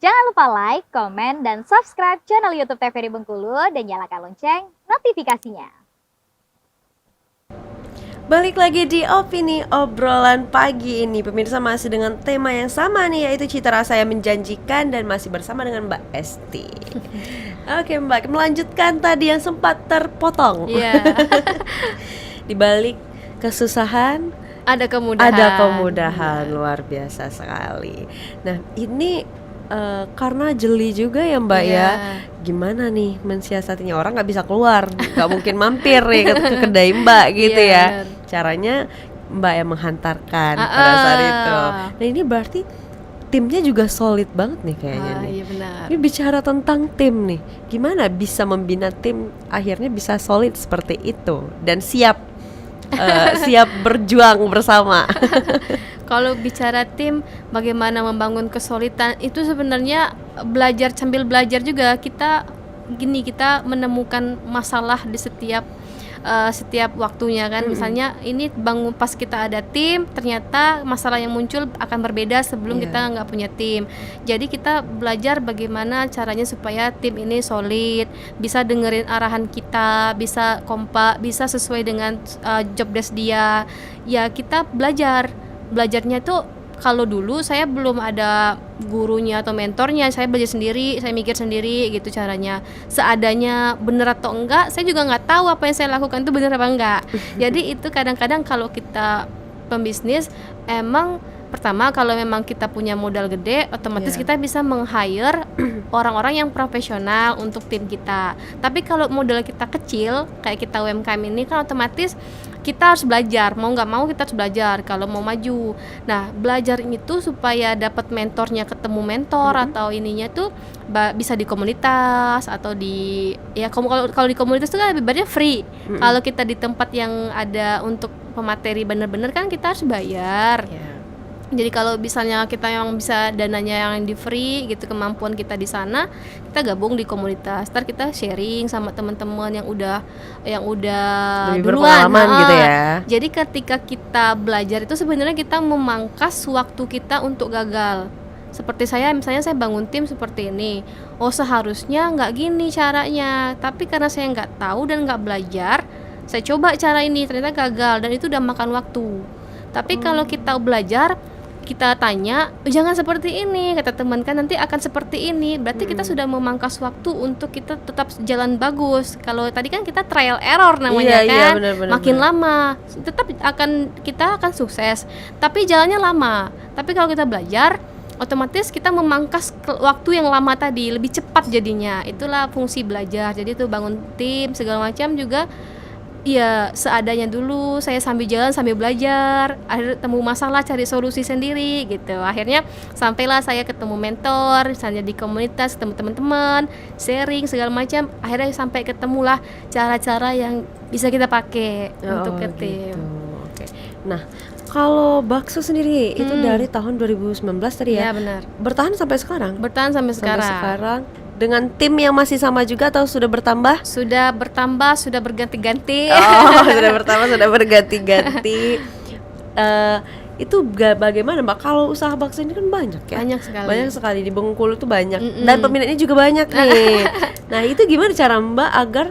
Jangan lupa like, komen, dan subscribe channel YouTube TVRI Bengkulu dan nyalakan lonceng notifikasinya. Balik lagi di Opini Obrolan Pagi ini. Pemirsa, masih dengan tema yang sama nih, yaitu cita rasa yang menjanjikan, dan masih bersama dengan Mbak Esti. Oke Mbak, melanjutkan tadi yang sempat terpotong. Di balik kesusahan ada kemudahan. Ada kemudahan, luar biasa sekali. Nah ini karena jeli juga ya Mbak ya. Gimana nih mensiasatinya, orang nggak bisa keluar, nggak mungkin mampir nih ke kedai Mbak gitu ya. Caranya Mbak yang menghantarkan pada saat itu. Nah ini berarti timnya juga solid banget nih kayaknya nih. Iya benar. Ini bicara tentang tim nih, gimana bisa membina tim akhirnya bisa solid seperti itu dan siap siap berjuang bersama. Kalau bicara tim, bagaimana membangun kesolidan itu sebenarnya belajar sambil belajar juga. Kita menemukan masalah di setiap waktunya kan. Misalnya ini bangun pas kita ada tim, ternyata masalah yang muncul akan berbeda sebelum kita nggak punya tim. Jadi kita belajar bagaimana caranya supaya tim ini solid, bisa dengerin arahan kita, bisa kompak, bisa sesuai dengan job desk dia. Ya kita belajarnya tuh, kalau dulu saya belum ada gurunya atau mentornya, saya belajar sendiri, saya mikir sendiri gitu caranya. Seadanya, bener atau enggak, saya juga nggak tahu apa yang saya lakukan itu bener apa enggak. Jadi itu kadang-kadang kalau kita pembisnis, emang pertama kalau memang kita punya modal gede, otomatis kita bisa meng-hire orang-orang yang profesional untuk tim kita. Tapi kalau modal kita kecil, kayak kita UMKM ini kan otomatis kita harus belajar, mau nggak mau kita harus belajar kalau mau maju. Nah belajar itu supaya dapat mentornya, ketemu mentor atau ininya tuh bisa di komunitas atau di kalau di komunitas itu kan lebih banyak free. Kalau kita di tempat yang ada untuk pemateri bener-bener kan kita harus bayar. Jadi kalau misalnya kita yang bisa dananya yang di free gitu, kemampuan kita di sana, kita gabung di komunitas. Ntar kita sharing sama teman-teman yang udah lebih duluan gitu ya. Jadi ketika kita belajar itu sebenarnya kita memangkas waktu kita untuk gagal. Seperti misalnya saya bangun tim seperti ini. Oh seharusnya nggak gini caranya, tapi karena saya nggak tahu dan nggak belajar, saya coba cara ini, ternyata gagal dan itu udah makan waktu. Tapi kalau kita belajar, kita tanya, jangan seperti ini, kata teman kan nanti akan seperti ini. Berarti kita sudah memangkas waktu untuk kita tetap jalan bagus. Kalau tadi kan kita trial error namanya kan, makin lama tetap kita akan sukses, tapi jalannya lama. Tapi kalau kita belajar, otomatis kita memangkas waktu yang lama tadi, lebih cepat jadinya. Itulah fungsi belajar. Jadi itu bangun tim segala macam juga. Ya seadanya dulu, saya sambil jalan sambil belajar, akhirnya temu masalah cari solusi sendiri gitu. Akhirnya sampailah saya ketemu mentor, misalnya di komunitas ketemu teman-teman, sharing segala macam. Akhirnya sampai ketemulah cara-cara yang bisa kita pakai untuk ke tim. Oke. Nah kalau bakso sendiri itu dari tahun 2019 tadi ya? Ya benar. Bertahan sampai sekarang? Bertahan sampai sekarang. Dengan tim yang masih sama juga atau sudah bertambah? Sudah bertambah, sudah berganti-ganti. Sudah bertambah, sudah berganti-ganti. Itu bagaimana Mbak? Kalau usaha bakso ini kan banyak ya? Banyak sekali di Bengkulu tuh banyak. Dan peminatnya juga banyak nih. Nah itu gimana cara Mbak agar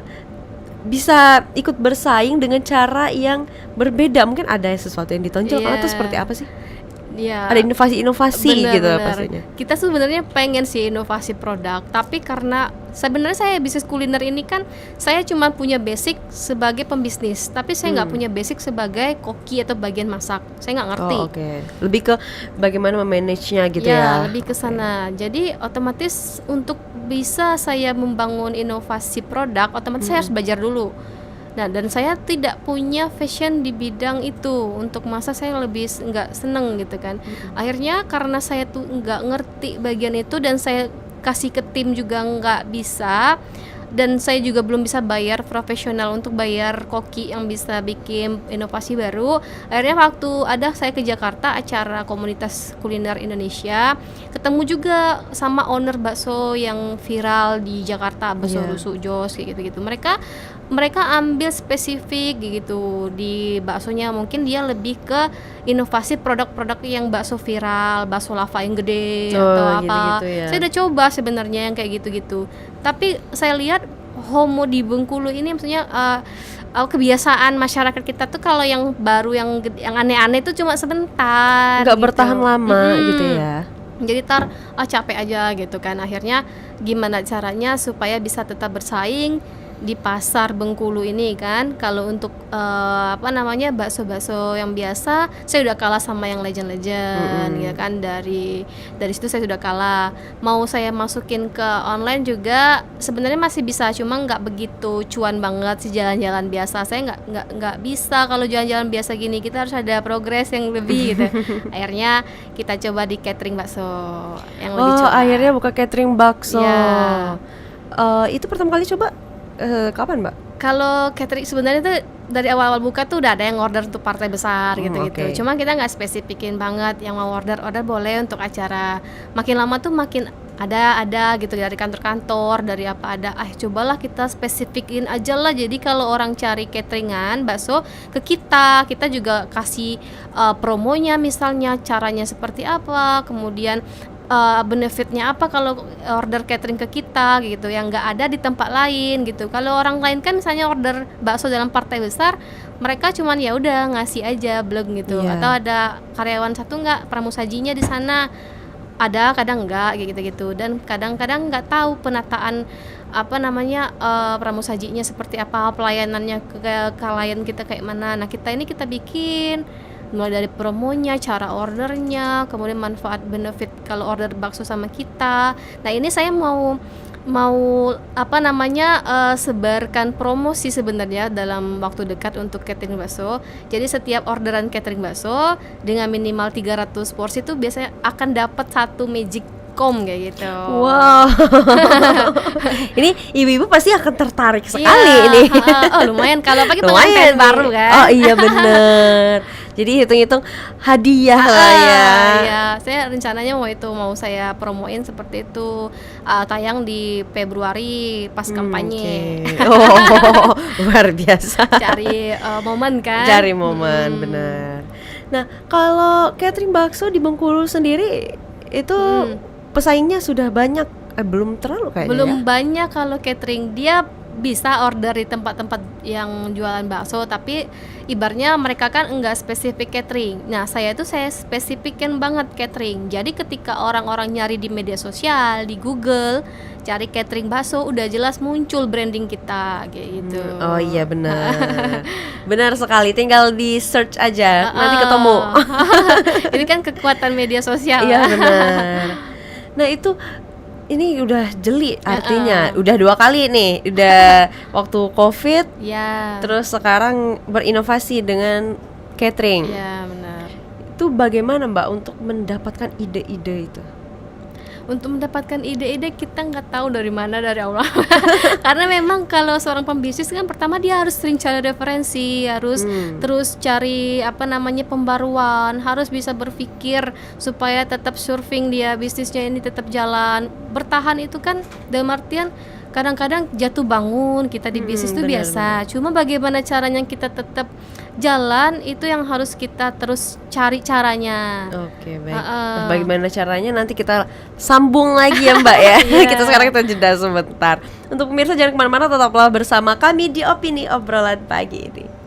bisa ikut bersaing dengan cara yang berbeda? Mungkin ada sesuatu yang ditonjolkan atau seperti apa sih? Ada inovasi-inovasi gitu pastinya. Kita sebenarnya pengen sih inovasi produk, tapi karena sebenarnya saya bisnis kuliner ini kan saya cuma punya basic sebagai pembisnis, tapi saya nggak punya basic sebagai koki atau bagian masak. Saya nggak ngerti. Lebih ke bagaimana memanagenya gitu ya. Lebih ke sana. Jadi otomatis untuk bisa saya membangun inovasi produk, otomatis saya harus belajar dulu. Nah, dan saya tidak punya fashion di bidang itu. Untuk masak saya lebih nggak seneng gitu kan. Akhirnya karena saya tuh nggak ngerti bagian itu dan saya kasih ke tim juga nggak bisa, dan saya juga belum bisa bayar profesional untuk bayar koki yang bisa bikin inovasi baru. Akhirnya waktu saya ke Jakarta acara komunitas kuliner Indonesia, ketemu juga sama owner bakso yang viral di Jakarta, bakso rusuk Jos kayak gitu-gitu. Mereka mereka ambil spesifik gitu di baksonya, mungkin dia lebih ke inovasi produk-produk yang bakso viral, bakso lava yang gede atau apa. Gitu-gitu ya. Saya udah coba sebenarnya yang kayak gitu-gitu, tapi saya lihat Homo di Bengkulu ini maksudnya kebiasaan masyarakat kita tuh kalau yang baru yang aneh-aneh itu cuma sebentar, nggak gitu. bertahan lama gitu ya. Jadi capek aja gitu kan. Akhirnya gimana caranya supaya bisa tetap bersaing di pasar Bengkulu ini kan. Kalau untuk bakso-bakso yang biasa saya udah kalah sama yang legend-legend ya kan. Dari situ saya sudah kalah. Mau saya masukin ke online juga sebenarnya masih bisa, cuma nggak begitu cuan banget sih jalan-jalan biasa. Saya nggak bisa kalau jalan-jalan biasa gini, kita harus ada progres yang lebih gitu. Akhirnya kita coba di catering bakso yang lebih cuan. Akhirnya buka catering bakso. Ya. Itu pertama kali coba kapan, Mbak? Kalau catering sebenarnya tuh dari awal-awal buka tuh udah ada yang order untuk partai besar gitu-gitu. Okay. Cuma kita nggak spesifikin banget, yang mau order boleh untuk acara. Makin lama tuh makin ada gitu dari kantor-kantor, dari apa ada. Cobalah kita spesifikin aja lah. Jadi kalau orang cari cateringan bakso ke kita juga kasih promonya, misalnya caranya seperti apa, kemudian benefitnya apa kalau order catering ke kita gitu, yang nggak ada di tempat lain gitu. Kalau orang lain kan misalnya order bakso dalam partai besar, mereka cuman ya udah ngasih aja blog gitu, atau ada karyawan satu nggak pramusajinya di sana, ada kadang enggak kayak gitu-gitu, dan kadang-kadang nggak tahu penataan pramusajinya seperti apa, pelayanannya ke klien kita kayak mana. Nah kita bikin mulai dari promonya, cara ordernya, kemudian manfaat benefit kalau order bakso sama kita. Nah ini saya mau sebarkan promosi sebenarnya dalam waktu dekat untuk catering bakso. Jadi setiap orderan catering bakso dengan minimal 300 porsi itu biasanya akan dapat 1 magic com kayak gitu. Wow. Ini ibu-ibu pasti akan tertarik sekali ini. Lumayan kalau pagi pengantin baru kan. Oh iya bener. Jadi hitung-hitung hadiah lah ya. Iya, saya rencananya mau saya promoin seperti itu, tayang di Februari pas kampanye. Okay. Oh, luar biasa. Cari momen kan. Cari momen, benar. Nah, kalau catering bakso di Bengkulu sendiri itu pesaingnya sudah banyak, belum terlalu kayaknya. Belum banyak kalau catering, dia bisa order di tempat-tempat yang jualan bakso, tapi ibaratnya mereka kan enggak spesifik catering. Nah saya spesifikin banget catering. Jadi ketika orang-orang nyari di media sosial, di Google, cari catering bakso, udah jelas muncul branding kita kayak gitu. Oh iya benar. Benar sekali, tinggal di search aja nanti ketemu. Ini kan kekuatan media sosial. Iya benar. Nah itu ini udah jeli artinya, udah 2 kali nih, udah waktu COVID, terus sekarang berinovasi dengan catering. Iya benar. Itu bagaimana Mbak untuk mendapatkan ide-ide itu? Untuk mendapatkan ide-ide kita nggak tahu dari mana, dari Allah. Karena memang kalau seorang pembisnis kan pertama dia harus sering cari referensi, harus terus cari pembaruan, harus bisa berpikir supaya tetap surfing dia, bisnisnya ini tetap jalan. Bertahan itu kan dalam artian kadang-kadang jatuh bangun kita di bisnis itu biasa. Cuma bagaimana caranya kita tetap jalan itu yang harus kita terus cari caranya. Oke, baik. Nah, bagaimana caranya nanti kita sambung lagi ya Mbak ya. Kita jeda sebentar. Untuk pemirsa jangan kemana-mana, tetaplah bersama kami di Opini Obrolan Pagi ini.